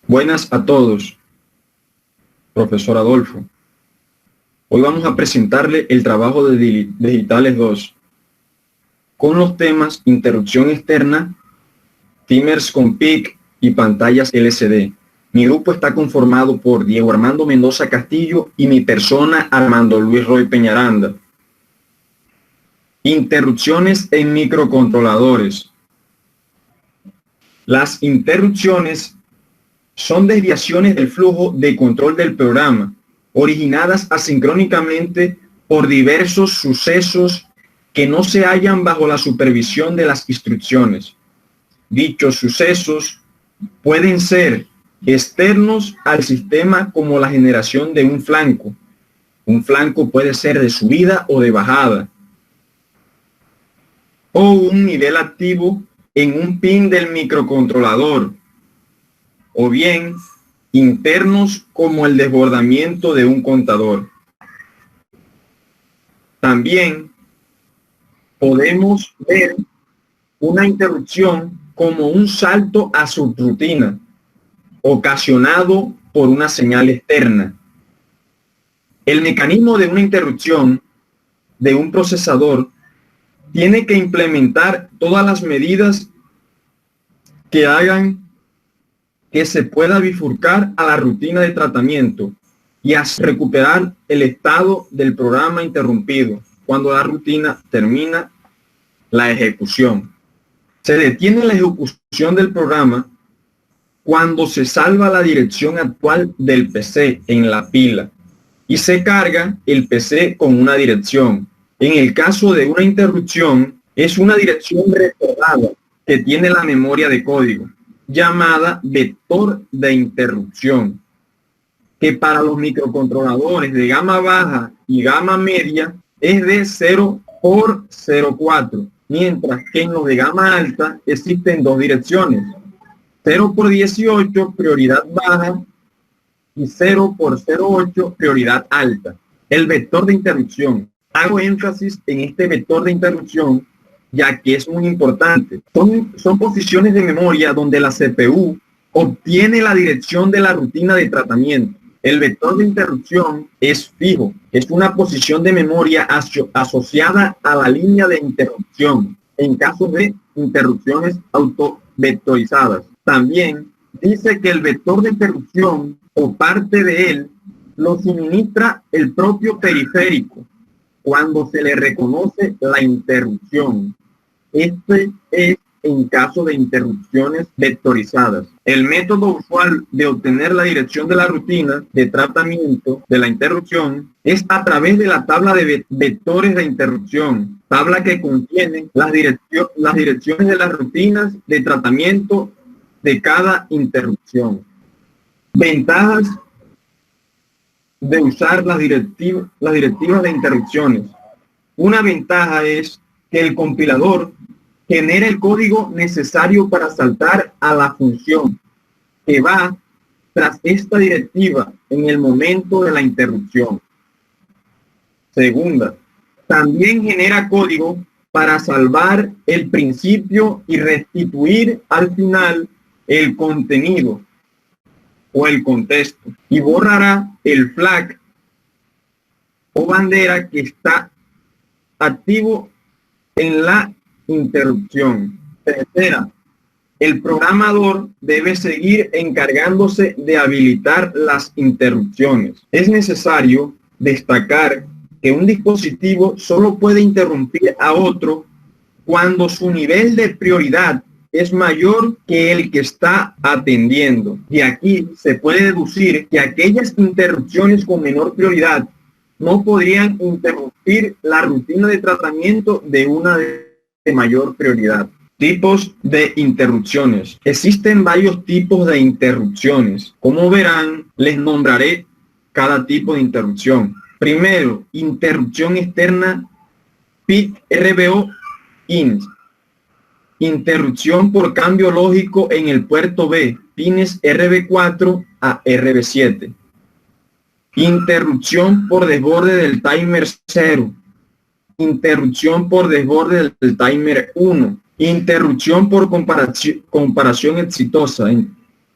Buenas a todos, profesor Adolfo. Hoy vamos a presentarle el trabajo de Digitales 2 con los temas interrupción externa, timers con PIC y pantallas LCD. Mi grupo está conformado por Diego Armando Mendoza Castillo y mi persona Armando Luis Roy Peñaranda. Interrupciones en microcontroladores. Las interrupciones son desviaciones del flujo de control del programa, originadas asincrónicamente por diversos sucesos que no se hallan bajo la supervisión de las instrucciones. Dichos sucesos pueden ser externos al sistema, como la generación de un flanco. Un flanco puede ser de subida o de bajada, o un nivel activo en un pin del microcontrolador, o bien internos como el desbordamiento de un contador. También podemos ver una interrupción como un salto a subrutina ocasionado por una señal externa. El mecanismo de una interrupción de un procesador tiene que implementar todas las medidas que hagan que se pueda bifurcar a la rutina de tratamiento y así recuperar el estado del programa interrumpido cuando la rutina termina la ejecución. Se detiene la ejecución del programa cuando se salva la dirección actual del PC en la pila y se carga el PC con una dirección. En el caso de una interrupción, es una dirección recordada que tiene la memoria de código, llamada vector de interrupción, que para los microcontroladores de gama baja y gama media es de 0 por 0,4, mientras que en los de gama alta existen dos direcciones, 0 por 18 prioridad baja y 0 por 0,8 prioridad alta. El vector de interrupción. Hago énfasis en este vector de interrupción ya que es muy importante. Son posiciones de memoria donde la CPU obtiene la dirección de la rutina de tratamiento. El vector de interrupción es fijo, es una posición de memoria asociada a la línea de interrupción en caso de interrupciones autovectorizadas. También dice que el vector de interrupción o parte de él lo suministra el propio periférico cuando se le reconoce la interrupción. Este es en caso de interrupciones vectorizadas. El método usual de obtener la dirección de la rutina de tratamiento de la interrupción es a través de la tabla de vectores de interrupción, tabla que contiene las direcciones de las rutinas de tratamiento de cada interrupción. Ventajas de usar las directivas de interrupciones. Una ventaja es que el compilador genera el código necesario para saltar a la función que va tras esta directiva en el momento de la interrupción. Segunda, también genera código para salvar el principio y restituir al final el contenido o el contexto, y borrará el flag o bandera que está activo en la interrupción. Tercera, el programador debe seguir encargándose de habilitar las interrupciones. Es necesario destacar que un dispositivo solo puede interrumpir a otro cuando su nivel de prioridad es mayor que el que está atendiendo. De aquí se puede deducir que aquellas interrupciones con menor prioridad no podrían interrumpir la rutina de tratamiento de una de mayor prioridad. Tipos de interrupciones. Existen varios tipos de interrupciones. Como verán, les nombraré cada tipo de interrupción. Primero, interrupción externa PIC RBO IN. Interrupción por cambio lógico en el puerto B, pines RB4 a RB7. Interrupción por desborde del timer 0. Interrupción por desborde del timer 1. Interrupción por comparación exitosa.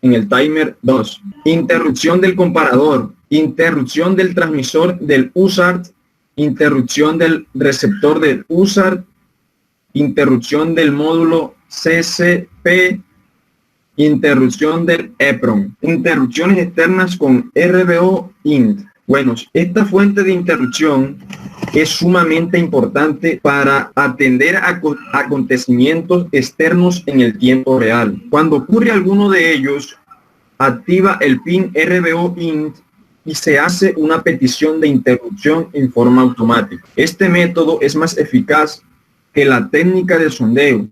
en el timer 2. Interrupción del comparador, interrupción del transmisor del USART, interrupción del receptor del USART, interrupción del módulo CCP, interrupción del EPROM. Interrupciones externas con RBO INT. Bueno, esta fuente de interrupción es sumamente importante para atender a acontecimientos externos en el tiempo real. Cuando ocurre alguno de ellos, activa el pin RBO INT y se hace una petición de interrupción en forma automática. Este método es más eficaz que la técnica de sondeo,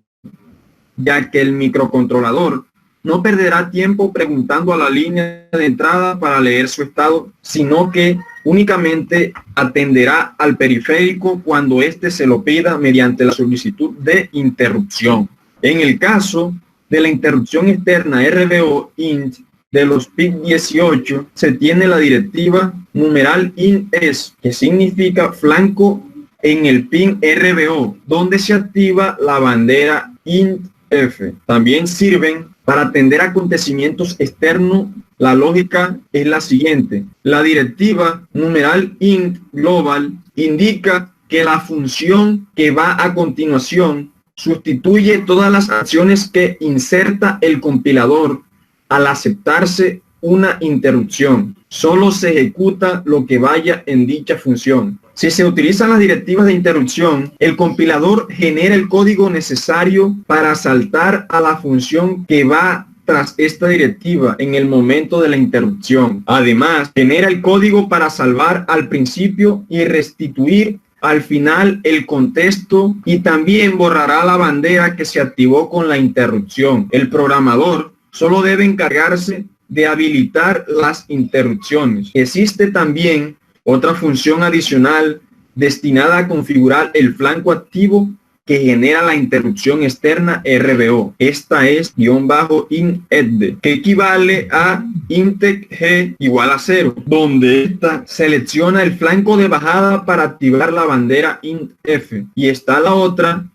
ya que el microcontrolador no perderá tiempo preguntando a la línea de entrada para leer su estado, sino que únicamente atenderá al periférico cuando éste se lo pida mediante la solicitud de interrupción. En el caso de la interrupción externa RBO INT de los PIC 18, se tiene la directiva numeral INS, que significa flanco en el pin RBO, donde se activa la bandera INT-F. También sirven para atender acontecimientos externos. La lógica es la siguiente. La directiva numeral int global indica que la función que va a continuación sustituye todas las acciones que inserta el compilador al aceptarse una interrupción. Solo se ejecuta lo que vaya en dicha función. Si se utilizan las directivas de interrupción, el compilador genera el código necesario para saltar a la función que va tras esta directiva en el momento de la interrupción. Además, genera el código para salvar al principio y restituir al final el contexto, y también borrará la bandera que se activó con la interrupción. El programador solo debe encargarse de habilitar las interrupciones. Existe también otra función adicional destinada a configurar el flanco activo que genera la interrupción externa RBO. Esta es -int-ed, que equivale a integ igual a 0, donde esta selecciona el flanco de bajada para activar la bandera int-f. Y está la otra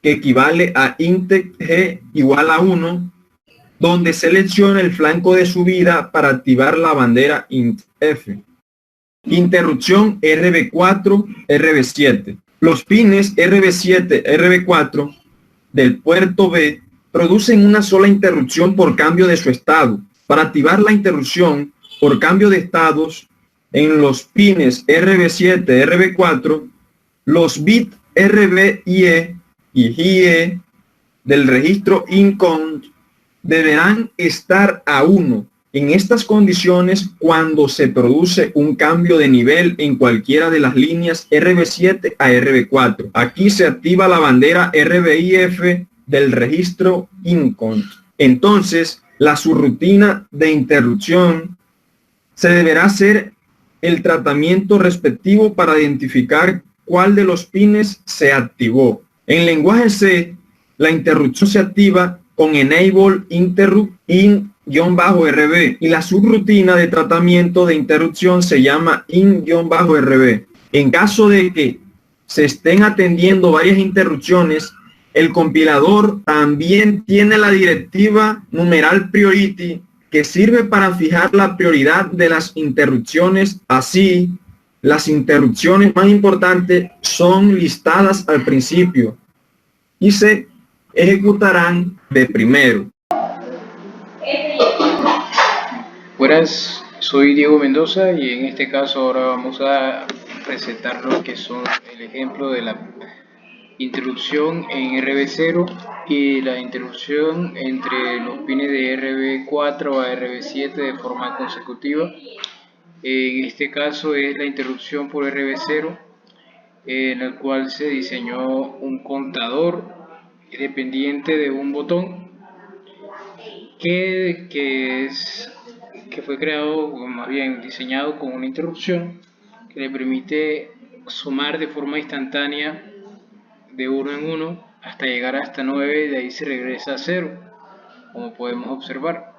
que equivale a integ igual a 1, donde selecciona el flanco de subida para activar la bandera int-f. Interrupción RB4, RB7. Los pines RB7, RB4 del puerto B producen una sola interrupción por cambio de su estado. Para activar la interrupción por cambio de estados en los pines RB7, RB4, los bits RBIE y JIE del registro INCOUNT deberán estar a 1. En estas condiciones, cuando se produce un cambio de nivel en cualquiera de las líneas RB7 a RB4, aquí se activa la bandera RBIF del registro INCOUNT. Entonces, la subrutina de interrupción se deberá hacer el tratamiento respectivo para identificar cuál de los pines se activó. En lenguaje C, la interrupción se activa con enable interrupt in-rb y la subrutina de tratamiento de interrupción se llama in-rb. En caso de que se estén atendiendo varias interrupciones, el compilador también tiene la directiva numeral priority, que sirve para fijar la prioridad de las interrupciones. Así, las interrupciones más importantes son listadas al principio y se ejecutarán de primero. Buenas, soy Diego Mendoza y en este caso ahora vamos a presentar lo que son el ejemplo de la interrupción en RB0 y la interrupción entre los pines de RB4 a RB7 de forma consecutiva. En este caso es la interrupción por RB0, en el cual se diseñó un contador dependiente de un botón que fue creado, o más bien diseñado con una interrupción que le permite sumar de forma instantánea de 1 en 1 hasta llegar hasta 9, y de ahí se regresa a 0, como podemos observar.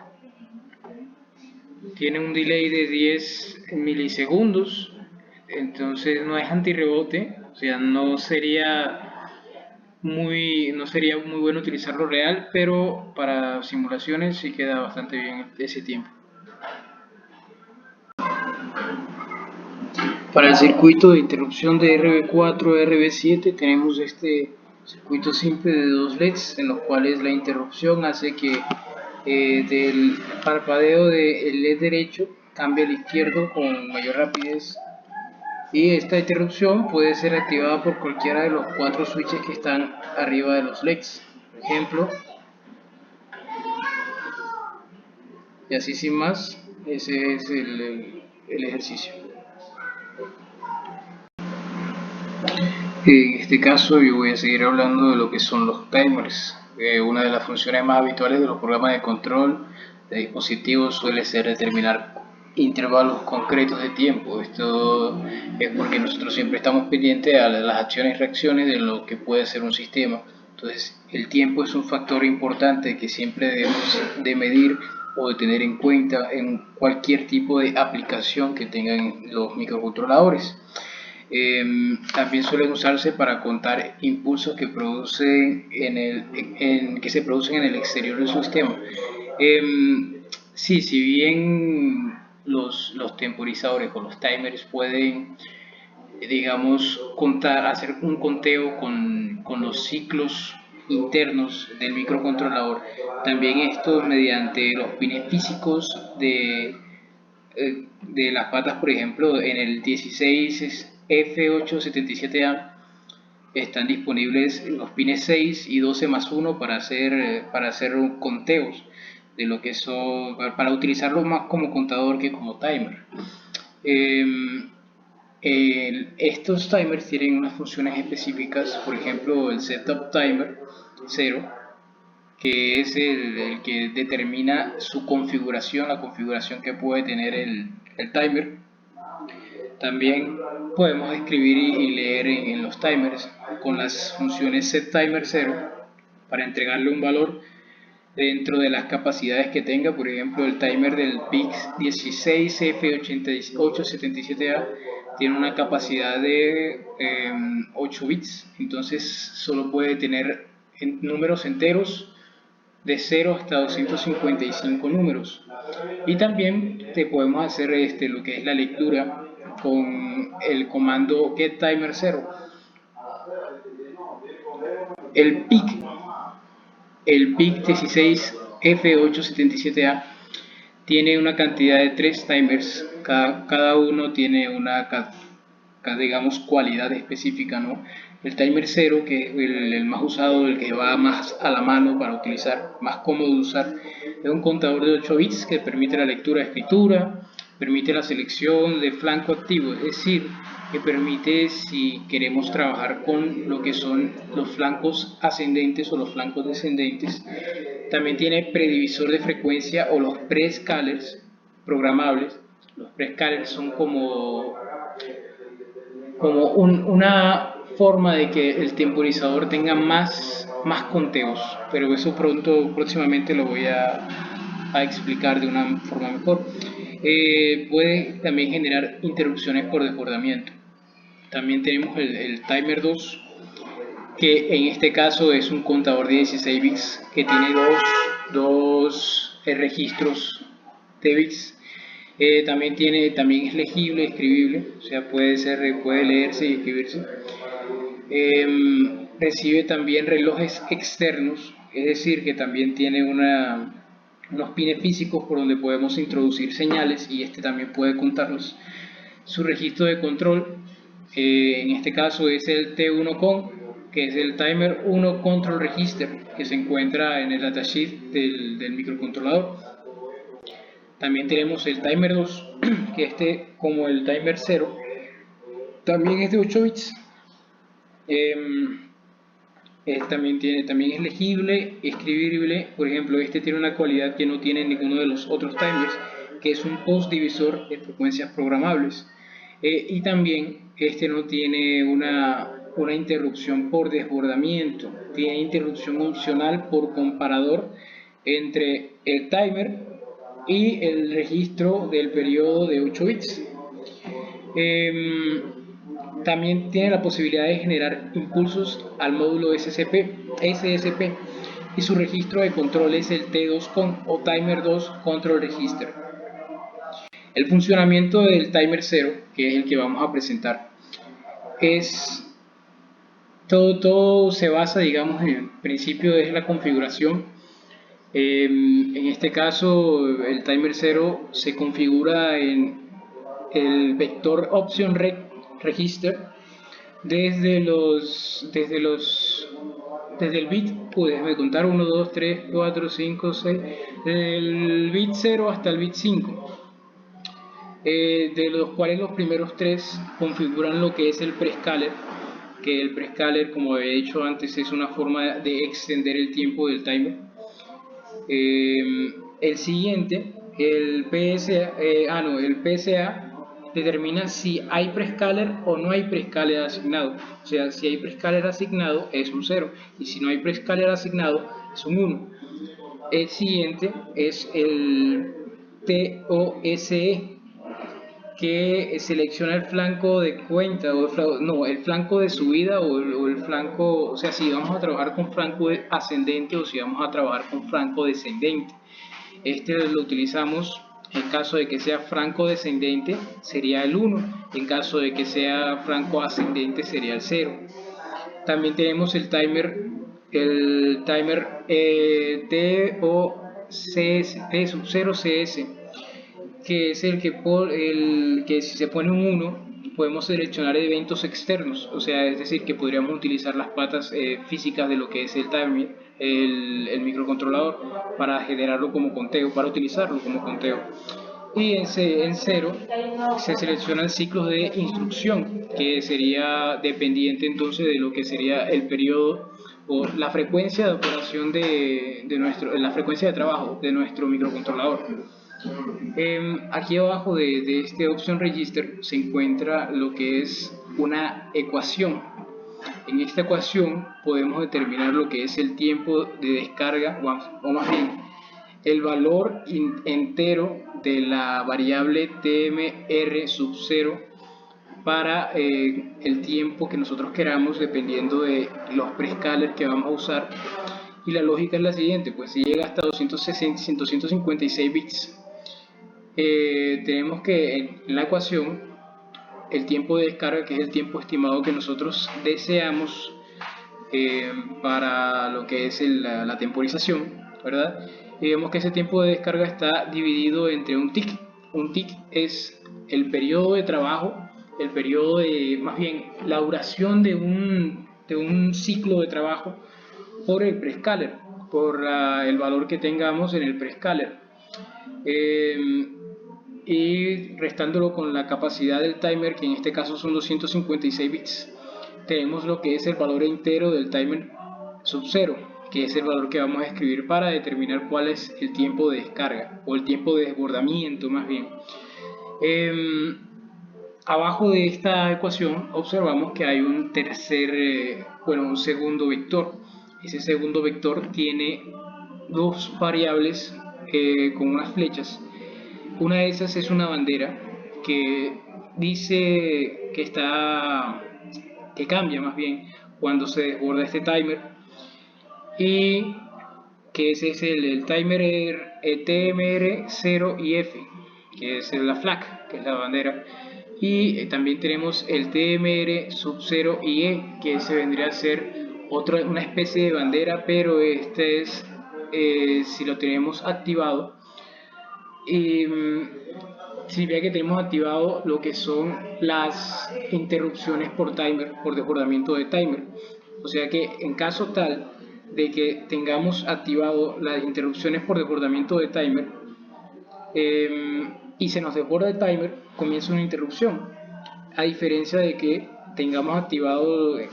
Tiene un delay de 10 milisegundos, entonces no es antirrebote, o sea, no sería no sería muy bueno utilizarlo real, pero para simulaciones sí queda bastante bien ese tiempo. Para el circuito de interrupción de RB4 a RB7 tenemos este circuito simple de dos LEDs en los cuales la interrupción hace que del parpadeo del LED derecho cambie al izquierdo con mayor rapidez, y esta interrupción puede ser activada por cualquiera de los 4 switches que están arriba de los LEDs, por ejemplo. Y así sin más, ese es el ejercicio. En este caso yo voy a seguir hablando de lo que son los timers. Una de las funciones más habituales de los programas de control de dispositivos suele ser determinar intervalos concretos de tiempo. Esto es porque nosotros siempre estamos pendientes a las acciones y reacciones de lo que puede ser un sistema. Entonces el tiempo es un factor importante que siempre debemos de medir o de tener en cuenta en cualquier tipo de aplicación que tengan los microcontroladores. También suelen usarse para contar impulsos que que se producen en el exterior del sistema. Sí, si bien los temporizadores o los timers pueden, digamos, hacer un conteo con los ciclos internos del microcontrolador, también esto mediante los pines físicos de las patas, por ejemplo, en el 16 F877A están disponibles los pines 6 y 12 más 1 para hacer conteos de lo que son, para utilizarlo más como contador que como timer. Estos timers tienen unas funciones específicas, por ejemplo el setup timer 0, que es el que determina su configuración, la configuración que puede tener el timer. También podemos escribir y leer en los timers con las funciones setTimer 0 para entregarle un valor dentro de las capacidades que tenga. Por ejemplo, el timer del PIC16F877A tiene una capacidad de 8 bits, entonces solo puede tener números enteros de 0 hasta 255 números. Y también te podemos hacer lo que es la lectura con el comando getTimer0. El PIC 16F877A tiene una cantidad de 3 timers, cada uno tiene una, digamos, cualidad específica, ¿no? El timer 0, que es el más usado, el que va más a la mano para utilizar, más cómodo de usar, es un contador de 8 bits que permite la lectura de escritura, permite la selección de flanco activo, es decir, que permite si queremos trabajar con lo que son los flancos ascendentes o los flancos descendentes. También tiene predivisor de frecuencia o los prescalers programables. Los prescalers son como una forma de que el temporizador tenga más conteos, pero eso próximamente lo voy a explicar de una forma mejor. Puede también generar interrupciones por desbordamiento. También tenemos el timer 2, que en este caso es un contador de 16 bits que tiene dos registros de bits. También es legible, escribible, o sea, puede leerse y escribirse. Recibe también relojes externos, es decir, que también tiene unos pines físicos por donde podemos introducir señales y este también puede contarlos. Su registro de control, en este caso es el T1CON, que es el Timer 1 Control Register, que se encuentra en el datasheet del microcontrolador. También tenemos el Timer 2, que como el Timer 0, también es de 8 bits. También es legible, escribible. Por ejemplo, este tiene una cualidad que no tiene ninguno de los otros timers, que es un post divisor de frecuencias programables. Y también este no tiene una interrupción por desbordamiento, tiene interrupción opcional por comparador entre el timer y el registro del periodo de 8 bits. también tiene la posibilidad de generar impulsos al módulo SSP y su registro de control es el T2CON o Timer 2 Control Register. El funcionamiento del Timer 0, que es el que vamos a presentar, es todo se basa, digamos, en el principio es la configuración. En este caso, el Timer 0 se configura en el vector Option Register desde el bit, déjame contar, 1, 2, 3, 4, 5, 6, del bit 0 hasta el bit 5, de los cuales los primeros 3 configuran lo que es el prescaler, que el prescaler, como he dicho antes, es una forma de extender el tiempo del timer. El siguiente, el PSA, determina si hay prescaler o no hay prescaler asignado. O sea, si hay prescaler asignado es un 0 y si no hay prescaler asignado es un 1. El siguiente es el TOSE, que selecciona el flanco de cuenta el flanco de subida o el flanco, o sea, si vamos a trabajar con flanco ascendente o si vamos a trabajar con flanco descendente. Este lo utilizamos en caso de que sea franco descendente, sería el 1, en caso de que sea franco ascendente sería el 0. También tenemos el timer T0CS, que es el que si se pone un 1 podemos seleccionar eventos externos, o sea, es decir, que podríamos utilizar las patas físicas de lo que es el timer, el microcontrolador, para generarlo como conteo, para utilizarlo como conteo. Y en 0 se seleccionan ciclos de instrucción, que sería dependiente entonces de lo que sería el periodo o la frecuencia de operación la frecuencia de trabajo de nuestro microcontrolador. Aquí abajo de este Option Register se encuentra lo que es una ecuación. En esta ecuación podemos determinar lo que es el tiempo de descarga, o más bien el valor entero de la variable TMR sub 0 para el tiempo que nosotros queramos, dependiendo de los prescalers que vamos a usar. Y la lógica es la siguiente, pues si llega hasta 256 bits, tenemos que en la ecuación el tiempo de descarga, que es el tiempo estimado que nosotros deseamos para lo que es la temporización, ¿verdad? Y vemos que ese tiempo de descarga está dividido entre un tick. Un tick es el periodo de trabajo, el periodo de, más bien, la duración de un ciclo de trabajo por el prescaler, por el valor que tengamos en el prescaler. Y restándolo con la capacidad del timer, que en este caso son 256 bits, tenemos lo que es el valor entero del timer sub 0, que es el valor que vamos a escribir para determinar cuál es el tiempo de descarga o el tiempo de desbordamiento más bien. Abajo de esta ecuación observamos que hay un un segundo vector. Ese segundo vector tiene dos variables con unas flechas. Una de esas es una bandera que dice que cambia más bien cuando se desborda este timer, y que ese es el timer TMR 0 y F, que es la flag, que es la bandera, y también tenemos el TMR sub 0 y E, que se vendría a ser una especie de bandera, pero este es si lo tenemos activado. Y significa que tenemos activado lo que son las interrupciones por timer, por desbordamiento de timer. O sea que en caso tal de que tengamos activado las interrupciones por desbordamiento de timer y se nos desborda el timer, comienza una interrupción. A diferencia de que tengamos activado, de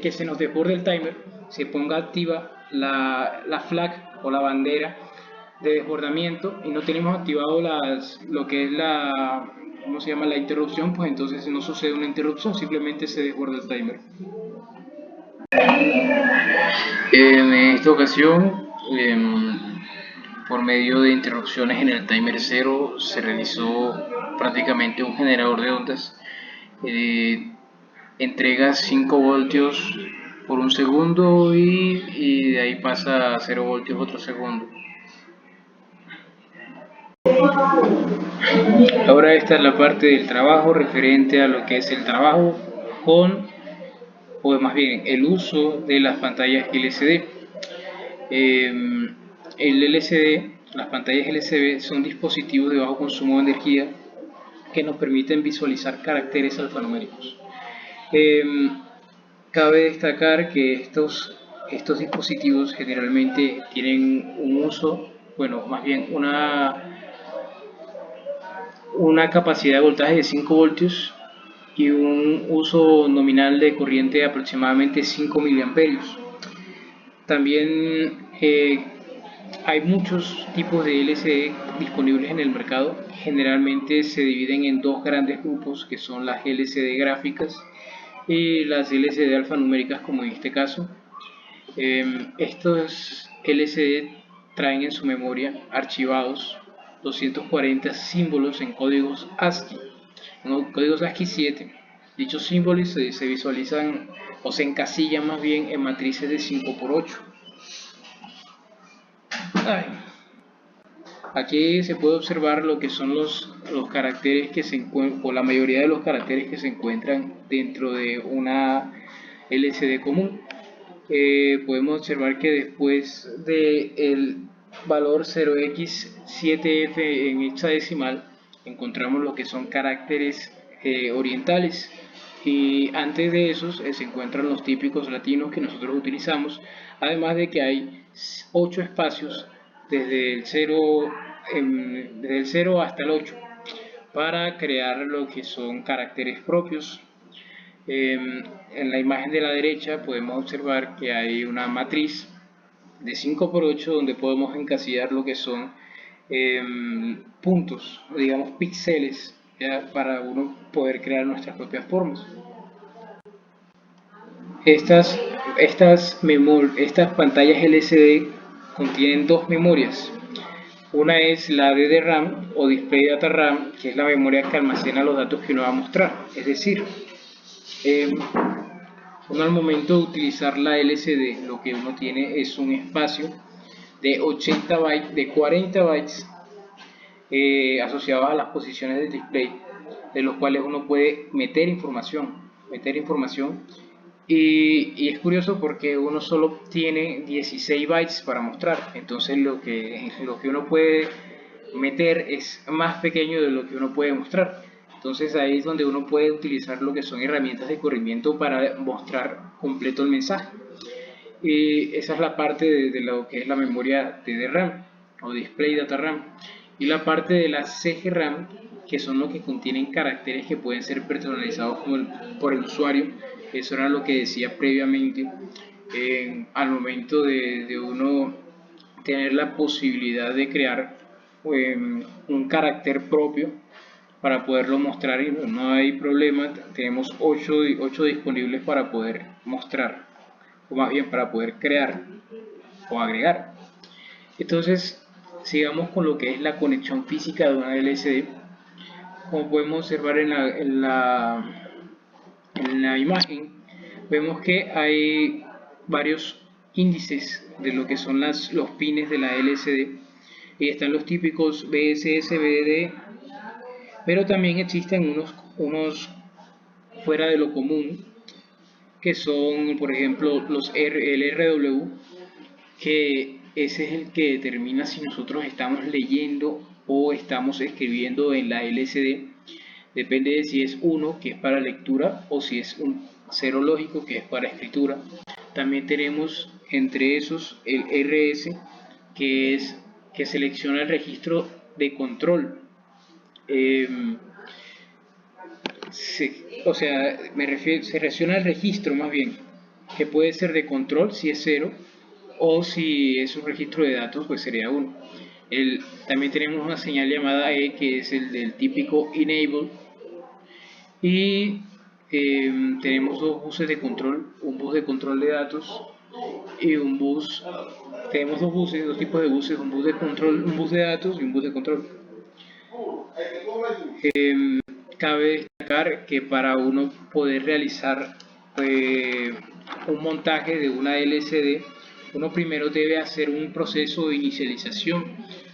que se nos desborde el timer, se ponga activa la flag o la bandera de desbordamiento y no tenemos activado lo que es la interrupción, pues entonces no sucede una interrupción, simplemente se desborda el timer. En esta ocasión, por medio de interrupciones en el timer 0, se realizó prácticamente un generador de ondas entrega 5 voltios por un segundo y de ahí pasa a 0 voltios otro segundo. Ahora esta es la parte del trabajo referente a lo que es el trabajo con, o más bien el uso de las pantallas LCD. El LCD, las pantallas LCD son dispositivos de bajo consumo de energía que nos permiten visualizar caracteres alfanuméricos. Cabe destacar que estos dispositivos generalmente tienen un uso, bueno, más bien una capacidad de voltaje de 5 voltios y un uso nominal de corriente de aproximadamente 5 miliamperios. También hay muchos tipos de LCD disponibles en el mercado. Generalmente se dividen en dos grandes grupos, que son las LCD gráficas y las LCD alfanuméricas, como en este caso. Estos LCD traen en su memoria archivados 240 símbolos en códigos ASCII, en códigos ASCII 7. Dichos símbolos se visualizan o se encasillan más bien en matrices de 5 por 8. Aquí se puede observar lo que son los caracteres que se encuentran, o la mayoría de los caracteres que se encuentran dentro de una LCD común. Podemos observar que después del valor 0x7f en hexadecimal encontramos lo que son caracteres orientales, y antes de esos se encuentran los típicos latinos que nosotros utilizamos, además de que hay 8 espacios desde el 0 hasta el 8 para crear lo que son caracteres propios. En la imagen de la derecha podemos observar que hay una matriz de 5 por 8 donde podemos encasillar lo que son puntos, digamos píxeles, para uno poder crear nuestras propias formas. Estas pantallas LCD contienen dos memorias. Una es la DDRAM o Display Data RAM, que es la memoria que almacena los datos que uno va a mostrar. Es decir, uno al momento de utilizar la LCD, lo que uno tiene es un espacio de 80 bytes, de 40 bytes asociados a las posiciones del display, de los cuales uno puede meter información. Y es curioso porque uno solo tiene 16 bytes para mostrar, entonces lo que uno puede meter es más pequeño de lo que uno puede mostrar. Entonces ahí es donde uno puede utilizar lo que son herramientas de corrimiento para mostrar completo el mensaje. Y esa es la parte de lo que es la memoria de DRAM o Display Data RAM, y la parte de la CGRAM, que son los que contienen caracteres que pueden ser personalizados por el usuario. Eso era lo que decía previamente. Al momento de uno tener la posibilidad de crear un carácter propio para poderlo mostrar, y no hay problema, tenemos 8 disponibles para poder mostrar, o más bien para poder crear o agregar. Entonces, sigamos con lo que es la conexión física de una LCD. Como podemos observar en la imagen, vemos que hay varios índices de lo que son los pines de la LCD, y están los típicos BSS, BDD, pero también existen unos fuera de lo común, que son, por ejemplo, el RW, que ese es el que determina si nosotros estamos leyendo o estamos escribiendo en la LCD. Depende de si es 1, que es para lectura, o si es un 0 lógico, que es para escritura. También tenemos entre esos el RS, que selecciona el registro de control. Se reacciona al registro más bien, que puede ser de control si es 0, o si es un registro de datos pues sería 1. También tenemos una señal llamada E, que es el del típico enable, y tenemos dos buses de control, un bus de control de datos y tenemos dos tipos de buses, un bus de control, un bus de datos y un bus de control. cabe destacar que para uno poder realizar un montaje de una LCD, uno primero debe hacer un proceso de inicialización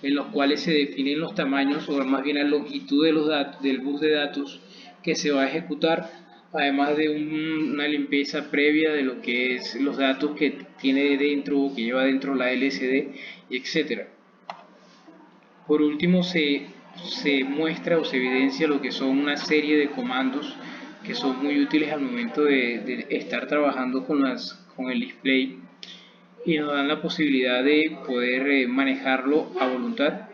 en los cuales se definen los tamaños o más bien la longitud de los datos del bus de datos que se va a ejecutar, además de una limpieza previa de lo que es los datos que tiene dentro o que lleva dentro la LCD, etcétera. Por último, se muestra o se evidencia lo que son una serie de comandos que son muy útiles al momento de estar trabajando con el display, y nos dan la posibilidad de poder manejarlo a voluntad.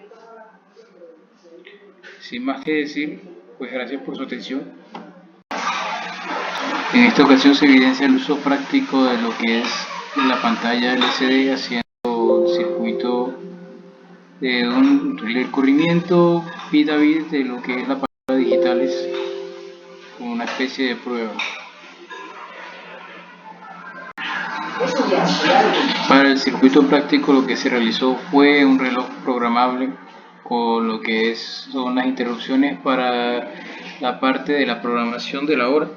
Sin más que decir, pues gracias por su atención. En esta ocasión se evidencia el uso práctico de lo que es la pantalla LCD haciendo el circuito de el corrimiento bit a bit de lo que es la pantalla digitales como una especie de prueba. Para el circuito práctico lo que se realizó fue un reloj programable con lo que son las interrupciones para la parte de la programación de la hora,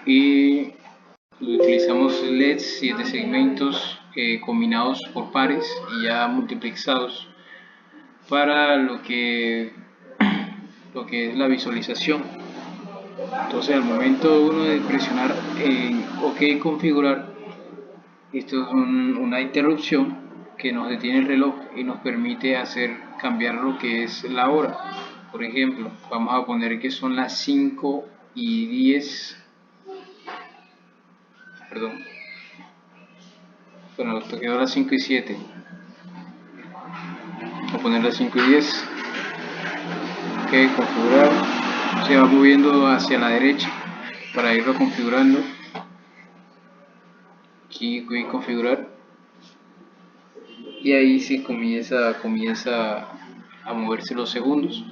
y utilizamos LEDs 7 segmentos combinados por pares y ya multiplexados para lo que es la visualización. Entonces al momento uno de presionar en OK configurar, esto es una interrupción que nos detiene el reloj y nos permite cambiar lo que es la hora. Por ejemplo, vamos a poner que son las 5:10, perdón, bueno, esto quedó a las 5:07, voy a poner las 5:10, ok, configurar, se va moviendo hacia la derecha para irlo configurando. Aquí voy a configurar y ahí sí comienza a moverse los segundos.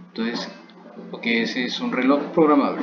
Entonces, porque ese es un reloj programable.